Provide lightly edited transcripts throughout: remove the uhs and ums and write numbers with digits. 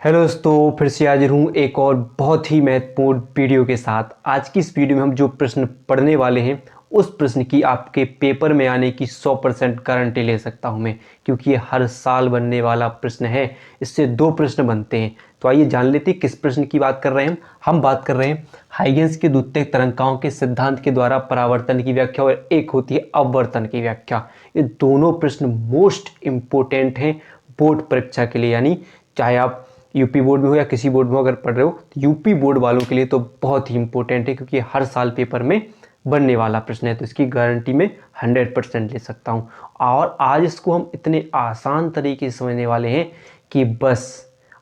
Hello दोस्तों, फिर से हाजिर हूँ एक और बहुत ही महत्वपूर्ण वीडियो के साथ। आज की इस वीडियो में हम जो प्रश्न पढ़ने वाले हैं उस प्रश्न की आपके पेपर में आने की 100% गारंटी ले सकता हूँ मैं, क्योंकि ये हर साल बनने वाला प्रश्न है। इससे दो प्रश्न बनते हैं। तो आइए जान लेते हैं किस प्रश्न की बात कर रहे हैं। हम बात कर रहे हैं हाइगेंस के द्वितीयक तरंगाओं के सिद्धांत के द्वारा परावर्तन की व्याख्या, और एक होती है अपवर्तन की व्याख्या। ये दोनों प्रश्न मोस्ट इम्पोर्टेंट हैं बोर्ड परीक्षा के लिए, यानी चाहे आप यूपी बोर्ड में हो या किसी बोर्ड में अगर पढ़ रहे हो, तो यूपी बोर्ड वालों के लिए तो बहुत ही इंपॉर्टेंट है, क्योंकि हर साल पेपर में बनने वाला प्रश्न है। तो इसकी गारंटी मैं 100% ले सकता हूँ। और आज इसको हम इतने आसान तरीके से समझने वाले हैं कि बस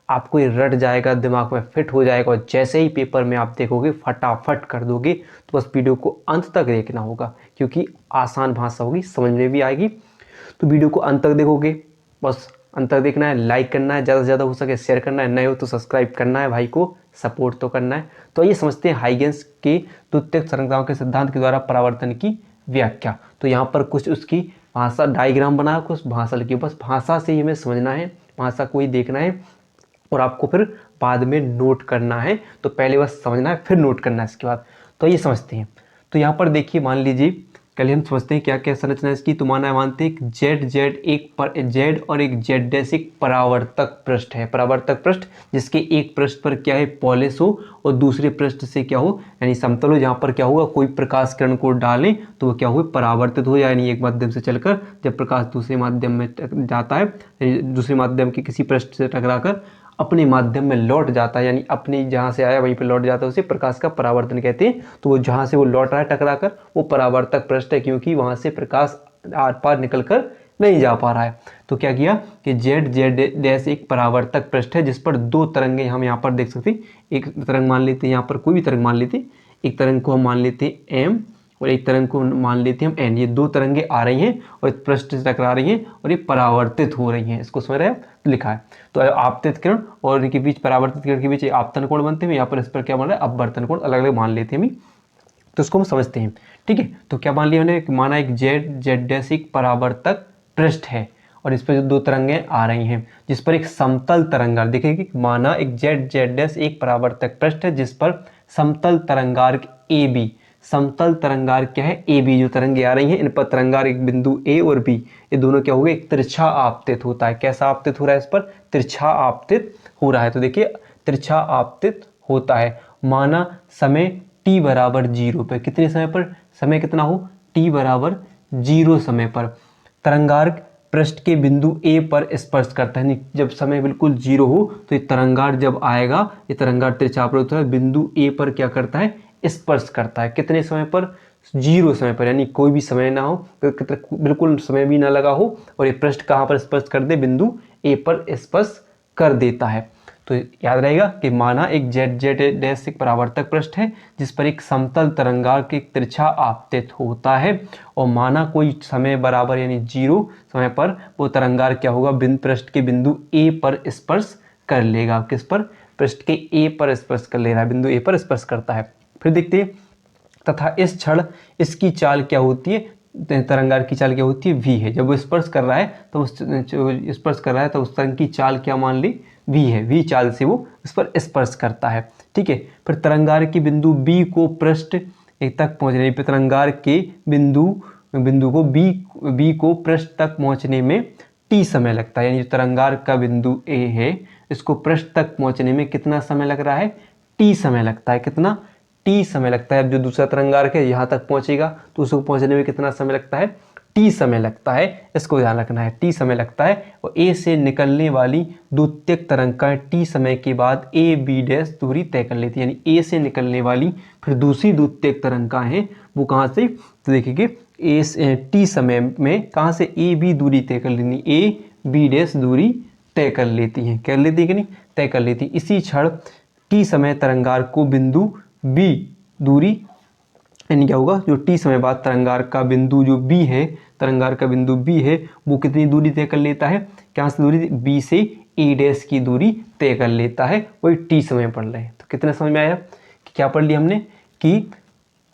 आपको ये रट जाएगा, दिमाग में फिट हो जाएगा, और जैसे ही पेपर में आप देखोगे फटाफट कर दोगे। तो बस वीडियो को अंत तक देखना होगा, क्योंकि आसान भाषा होगी, समझ में भी आएगी। तो वीडियो को अंत तक देखोगे, बस अंत तक देखना है, लाइक करना है, ज़्यादा से ज़्यादा हो सके शेयर करना है, नए हो तो सब्सक्राइब करना है, भाई को सपोर्ट तो करना है। तो आइए समझते हैं हाइगेंस के द्वितीयक तरंगाओं के सिद्धांत के द्वारा परावर्तन की व्याख्या। तो यहाँ पर कुछ उसकी भाषा डायग्राम बना, कुछ भाषा लिखी, बस भाषा से ही हमें समझना है, भाषा को ही देखना है, और आपको फिर बाद में नोट करना है। तो पहले बस समझना है, फिर नोट करना है इसके बाद। तो ये समझते हैं। तो यहाँ पर देखिए, मान लीजिए पहले हम समझते हैं क्या क्या संरचना है इसकी। तो मानते हैं जेड जेड एक पर जेड और एक जेड डैश एक परावर्तक पृष्ठ है। परावर्तक पृष्ठ जिसके एक पृष्ठ पर क्या है, पॉलिश हो, और दूसरे पृष्ठ से क्या हो, यानी समतल हो। जहाँ पर क्या होगा, कोई प्रकाश किरण को डालें तो वो क्या हो, परावर्तित हो, यानी एक माध्यम से चलकर जब प्रकाश दूसरे माध्यम में जाता है, दूसरे माध्यम के किसी पृष्ठ से टकराकर अपने माध्यम में लौट जाता है, यानी अपने जहाँ से आया वहीं पर लौट जाता है, उसे प्रकाश का परावर्तन कहते हैं। तो वो जहाँ से वो लौट रहा है टकरा कर, वो परावर्तक पृष्ठ है, क्योंकि वहाँ से प्रकाश आर पार निकल कर नहीं जा पा रहा है। तो क्या किया कि जेड जेड डैश एक परावर्तक पृष्ठ है जिस पर दो तरंगें हम यहाँ पर देख सकते हैं। एक तरंग मान लेते हैं, यहाँ पर कोई भी तरंग मान लेते हैं, एक तरंग को हम मान लेते हैं एम, और एक तरंग को मान लेते हैं हम एन। ये दो तरंगें आ रही हैं और इस पृष्ठ से टकरा रही हैं, और ये परावर्तित हो रही हैं। इसको समझ रहे हैं, लिखा है। तो आपतित किरण और इनके बीच, परावर्तित किरण के बीच आपतन कोण बनते हैं। यहाँ पर इस पर क्या बन रहा है, अपवर्तन कोण, अलग अलग मान लेते हैं हम। तो इसको हम समझते हैं, ठीक है। तो क्या मान लिया हमने, माना एक जेड जेड डैश एक परावर्तक पृष्ठ है, और इस पर जो दो तरंगें आ रही हैं जिस पर एक समतल तरंगार, देखिए माना एक जेड जेड डैश एक परावर्तक पृष्ठ है जिस पर समतल तरंगार्क ए बी, समतल तरंगार्क क्या है, ए बी, जो तरंगे आ रही हैं इन पर तरंगार्क एक बिंदु ए और बी, ये दोनों क्या हो गए, एक तिरछा आपतित होता है। कैसा आपतित हो रहा है, इस पर तिरछा आपतित हो रहा है। तो देखिए तिरछा आपतित होता है। माना समय t बराबर 0 पर, कितने समय पर, समय कितना हो, t बराबर 0 समय पर तरंगार्क पृष्ठ के बिंदु A पर स्पर्श करता है। जब समय बिल्कुल 0 हो तो ये तरंगार्क जब आएगा, ये तरंगार्क तिरछा आपतित होता है, बिंदु A पर क्या करता है, स्पर्श करता है। कितने समय पर, 0 समय पर, यानी कोई भी समय ना हो, बिल्कुल समय भी ना लगा हो, और ये पृष्ठ कहाँ पर स्पर्श कर दे, बिंदु A पर स्पर्श कर देता है। तो याद रहेगा कि माना एक जेड जेड डैश एक परावर्तक पृष्ठ है जिस पर एक समतल तरंगार्क एक तिरछा आपतित होता है, और माना कोई समय बराबर यानी 0 समय पर वो तरंगार्क क्या होगा, पृष्ठ के बिंदु ए पर स्पर्श कर लेगा। किस पर, पृष्ठ के ए पर स्पर्श कर ले रहा है, बिंदु ए पर स्पर्श करता है। फिर देखते हैं, तथा इस क्षण इसकी चाल क्या होती है, तरंगार्क की चाल क्या होती है, v है। जब वो स्पर्श कर रहा है तो उस तरंग की चाल क्या मान ली, v है। v चाल से वो उस पर स्पर्श करता है, ठीक है। फिर तरंगार्क के बिंदु b को पृष्ठ एक तक पहुंचने पर, तरंगार्क के बिंदु को b को पृष्ठ तक पहुंचने में t समय लगता है। यानी तरंगार्क का बिंदु a है, इसको पृष्ठ तक पहुंचने में कितना समय लग रहा है, t समय लगता है। कितना, टी समय लगता है। अब जो दूसरा तरंगार्क है यहाँ तक पहुँचेगा तो उसको पहुँचने में कितना समय लगता है, टी समय लगता है। इसको ध्यान रखना है, टी समय लगता है। और ए से निकलने वाली द्वितीयक तरंगाएं टी समय के बाद ए बी डैश दूरी तय कर लेती है। यानी ए से निकलने वाली फिर दूसरी द्वितीयक तरंगाएं हैं वो कहाँ से, तो देखिए ए टी समय में कहाँ से ए बी दूरी तय कर लेनी, ए बी डैश दूरी तय कर लेती हैं। कर लेती है कि नहीं, तय कर लेती। इसी क्षण टी समय तरंगार्क को बिंदु बी दूरी, यानी क्या होगा, जो टी समय बाद तरंगार्क का बिंदु जो बी है, तरंगार्क का बिंदु बी है, वो कितनी दूरी तय कर लेता है, क्या से दूरी, बी से ए डैश की दूरी तय कर लेता है। वही टी समय पढ़ रहे हैं। तो कितना समझ में आया कि क्या पढ़ लिया हमने, कि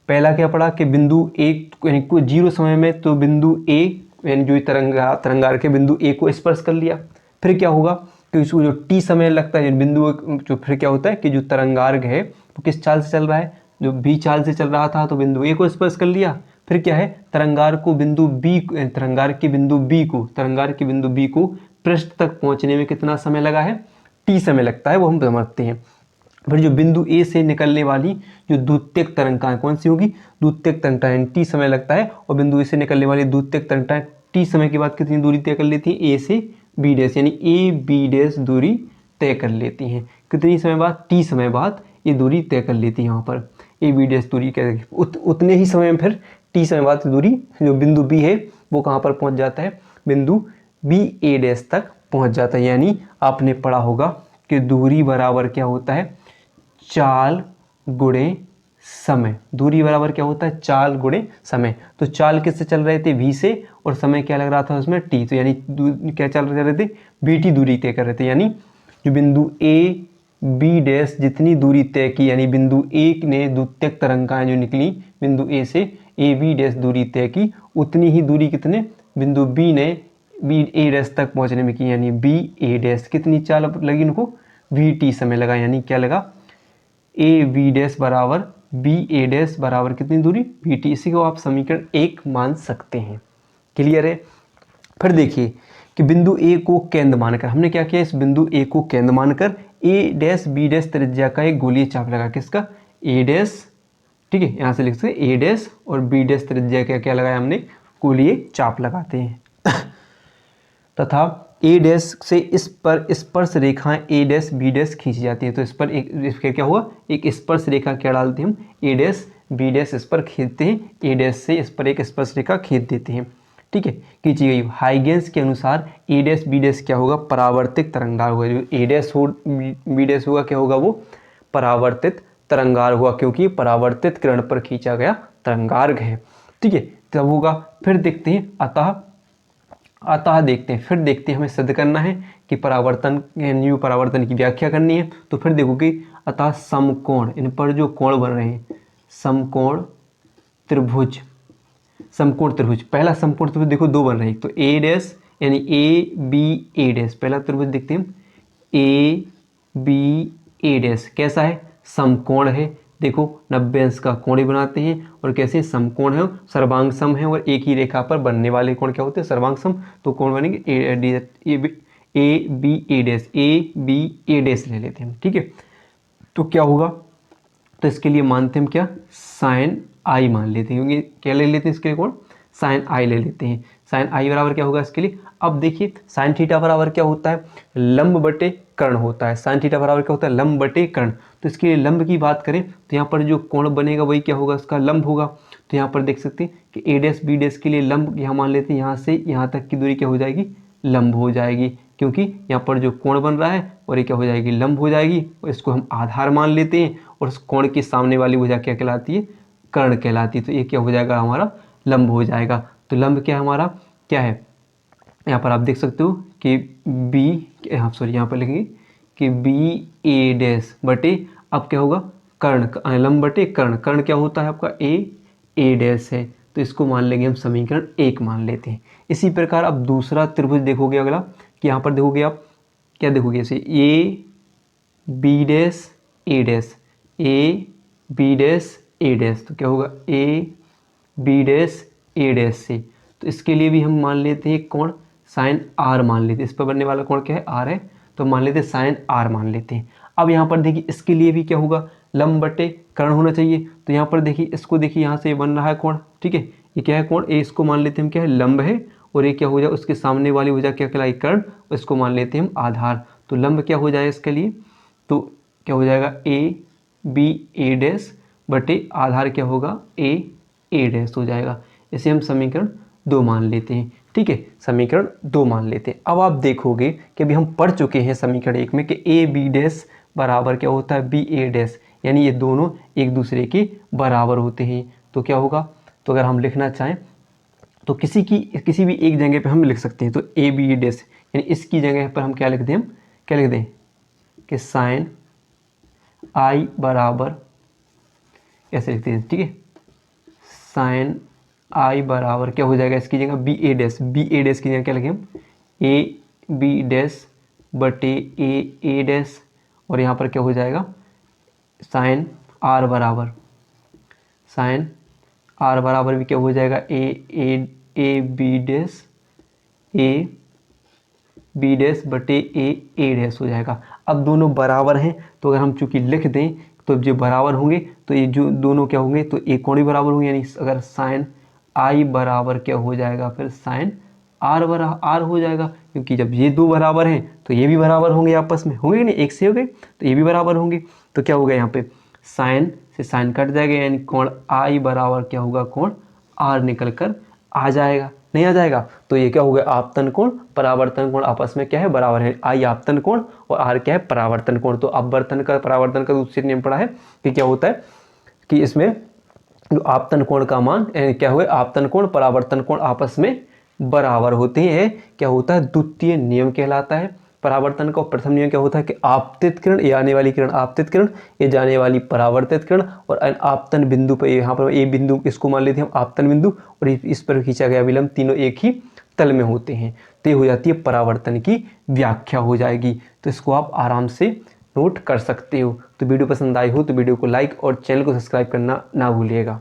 पहला क्या पढ़ा कि बिंदु एक, यानी कोई 0 समय में तो बिंदु ए, यानी जो तरंगार्क के बिंदु ए को स्पर्श कर लिया। फिर क्या होगा तो इसको जो टी समय लगता है बिंदु, जो फिर क्या होता है कि जो तरंगार्घ है वो किस चाल से चल रहा है, जो बी चाल से चल रहा था, तो बिंदु ए को स्पर्श कर लिया। फिर क्या है, तरंगार्घ को बिंदु बी, तरंगार्घ के बिंदु बी को पृष्ठ तक पहुंचने में कितना समय लगा है, टी समय लगता है, वो हम समझते हैं। फिर जो बिंदु ए से निकलने वाली जो द्वितीयक तरंगें कौन सी होगी, द्वितीयक तरंगें, टी समय लगता है, और बिंदु ए से निकलने वाली द्वितीयक तरंगें टी समय के बाद कितनी दूरी तय कर लेती हैं, ए से बी डैश, यानी ए बी डैश दूरी तय कर लेती हैं। कितनी समय बाद, टी समय बाद ये दूरी तय कर लेती है। यहाँ पर ए बी डैश दूरी उतने ही समय में फिर टी समय बाद दूरी जो बिंदु बी है वो कहाँ पर पहुँच जाता है, बिंदु बी ए डैश तक पहुँच जाता है। यानी आपने पढ़ा होगा कि दूरी बराबर क्या होता है, चाल गुणे समय। दूरी बराबर क्या होता है, चाल गुणे समय। तो चाल किससे चल रहे थे, v से, और समय क्या लग रहा था उसमें, t। तो यानी क्या चल रहे थे, bt दूरी तय कर रहे थे। यानी जो बिंदु a b डैश जितनी दूरी तय की, यानी बिंदु a ने द्वितीयक तरंगें जो निकली बिंदु a से a b डैश दूरी तय की, उतनी ही दूरी कितने बिंदु b ने b a डैश तक पहुंचने में की, यानी b a डैश कितनी चाल लगी उनको, vt समय लगा। यानी क्या लगा, a b डैश बराबर बी ए डैश बराबर कितनी दूरी, बी टी। इसी को आप समीकरण 1 मान सकते हैं। क्लियर है। फिर देखिए कि बिंदु ए को केंद्र मानकर हमने क्या किया, इस बिंदु ए को केंद्र मानकर ए डैश बी डैश त्रिज्या का एक गोलीय चाप लगा, किसका, ए डैश, ठीक है, यहाँ से लिख सकते ए डैश और बी डैश त्रिज्या का क्या लगाया हमने, गोलीय चाप लगाते हैं। तथा ए डैश से इस पर स्पर्श रेखाएं ए डैश बी डैश खींची जाती है। तो इस पर एक क्या हुआ, एक स्पर्श रेखा क्या डालते हैं हम, ए डैश बी डैश इस पर खींचते हैं, ए डैश से इस पर एक स्पर्श रेखा खींच देते हैं, ठीक है, खींची गई। हाइगेंस के अनुसार ए डैश बी डैश क्या होगा, परावर्तित तरंगार होगा। जो ए डैश हो बी डैश होगा क्या होगा, वो परावर्तित तरंगार हुआ, क्योंकि परावर्तित किरण पर खींचा गया तरंगार्घ है, ठीक है, तब होगा। फिर देखते हैं अतः देखते हैं, फिर देखते हैं, हमें सिद्ध करना है कि परावर्तन यानी परावर्तन की व्याख्या करनी है। तो फिर देखोगे अतः समकोण, इन पर जो कोण बन रहे हैं, समकोण त्रिभुज, समकोण त्रिभुज, पहला समकोण त्रिभुज देखो दो बन रहे हैं, तो ए डैश यानी ए बी ए डैश, पहला त्रिभुज देखते हैं ए बी ए डैश, कैसा है, समकोण है। देखो 90 अंश का कोण बनाते हैं, और कैसे समकोण है, सर्वांग सम है, और एक ही रेखा पर बनने वाले कोण क्या होते हैं, सर्वांग सम। तो कोण बनेंगे A B A dash, A B A dash ले लेते हैं, ठीक है। तो क्या होगा, तो इसके लिए मानते हैं हम क्या, साइन आई मान लेते हैं, क्योंकि क्या ले लेते हैं इसके लिए कोण, साइन आई ले लेते हैं। साइन आई बराबर क्या होगा इसके लिए, अब देखिए साइन थीटा बराबर क्या होता है, लंब बटे कर्ण होता है। साइन थीटा बराबर क्या होता है, लंब बटे कर्ण। तो इसके लिए लंब की बात करें तो यहाँ पर जो कोण बनेगा वही क्या होगा, इसका लंब होगा। तो यहाँ पर देख सकते हैं कि ए डैश बी डैश के लिए लंब यहाँ मान लेते हैं, यहाँ से यहाँ तक की दूरी क्या हो जाएगी, लंब हो जाएगी, क्योंकि यहाँ पर जो कोण बन रहा है और ये क्या हो जाएगी, लंब हो जाएगी। और इसको हम आधार मान लेते हैं, और उस कोण के सामने वाली भुजा क्या कहलाती है, कर्ण कहलाती है। तो ये क्या हो जाएगा, हमारा लंब हो जाएगा। तो लंब क्या हमारा क्या है, यहाँ पर आप देख सकते हो कि बी, हाँ सॉरी, यहाँ पर लिखेंगे कि बी ए डैश बटे, अब क्या होगा, कर्ण, लंब बटे कर्ण, कर्ण क्या होता है आपका ए डैश है। तो इसको मान लेंगे हम समीकरण 1 मान लेते हैं। इसी प्रकार अब दूसरा त्रिभुज देखोगे अगला, कि यहाँ पर देखोगे आप क्या देखोगे, जैसे A B dash A dash, A B dash A dash, तो क्या होगा A B dash A dash से। तो इसके लिए भी हम मान लेते हैं कोण साइन आर मान लेते हैं, इस पर बनने वाला कोण क्या है, आर है, तो मान लेते हैं साइन आर मान लेते हैं। अब यहाँ पर देखिए इसके लिए भी क्या होगा, लंब बटे कर्ण होना चाहिए। तो यहाँ पर देखिए इसको देखिए, यहाँ से बन रहा है कोण, ठीक है, ये क्या है कोण, ए इसको मान लेते हैं हम क्या है, लंब है, और ये क्या हो जाए, उसके सामने वाली भुजा क्या कहलाई, कर्ण, इसको मान लेते हैं हम आधार। तो लंब क्या हो जाएगा इसके लिए, तो क्या हो जाएगा ए बी ए डैश बटे आधार क्या होगा, ए डैश हो जाएगा। इसे हम समीकरण 2 मान लेते हैं, ठीक है, समीकरण 2 मान लेते हैं। अब आप देखोगे कि अभी हम पढ़ चुके हैं समीकरण 1 में कि ए बी डैश बराबर क्या होता है, बी ए डैश, यानी ये दोनों एक दूसरे के बराबर होते हैं। तो क्या होगा, तो अगर हम लिखना चाहें तो किसी भी एक जगह पे हम लिख सकते हैं। तो ए बी डैश यानी इसकी जगह पर हम क्या लिख दें, हम क्या लिख दें कि साइन आई बराबर ऐसे लिखते हैं, ठीक है, साइन आई बराबर क्या हो जाएगा, इसकी जगह बी ए डैश की जगह क्या लिखें हम, ए बी डैश बटे ए डैश, और यहाँ पर क्या हो जाएगा साइन आर बराबर, साइन आर बराबर भी क्या हो जाएगा ए बी डैश बटे ए डैश हो जाएगा। अब दोनों बराबर हैं तो अगर हम चूँकि लिख दें तो जो बराबर होंगे तो ये जो दोनों क्या होंगे तो एक कोण भी बराबर होंगे, यानी अगर साइन आई बराबर क्या हो जाएगा फिर साइन आर बराबर आर हो जाएगा, क्योंकि जब ये दो बराबर हैं तो ये भी बराबर होंगे, आपस में होंगे नहीं, एक से हो गए तो ये भी बराबर होंगे। तो क्या होगा यहाँ पे साइन से साइन कट जाएगा, यानी कोण आई बराबर क्या होगा कोण आर निकल कर आ जाएगा, नहीं आ जाएगा। तो ये क्या हो गया आपतन कोण परावर्तन कोण आपस में क्या है बराबर है, आई आपतन कोण और आर क्या है परावर्तन कोण। तो अपवर्तन का परावर्तन का दूसरे नियम पड़ा है कि क्या होता है कि इसमें जो आपतन कोण का मान क्या हुआ आपतन कोण परावर्तन कोण आपस में बराबर होते हैं, क्या होता है द्वितीय नियम कहलाता है परावर्तन का। प्रथम नियम क्या होता है कि आपतित किरण, ये आने वाली किरण आपतित किरण, ये जाने वाली परावर्तित किरण, और आपतन बिंदु पर यहाँ पर ये बिंदु इसको मान लेते हैं हम आपतन बिंदु, और इस पर खींचा गया विलंब, तीनों एक ही तल में होते हैं। तो ये हो जाती है परावर्तन की व्याख्या हो जाएगी। तो इसको आप आराम से नोट कर सकते हो। तो वीडियो पसंद आई हो तो वीडियो को लाइक और चैनल को सब्सक्राइब करना ना भूलिएगा।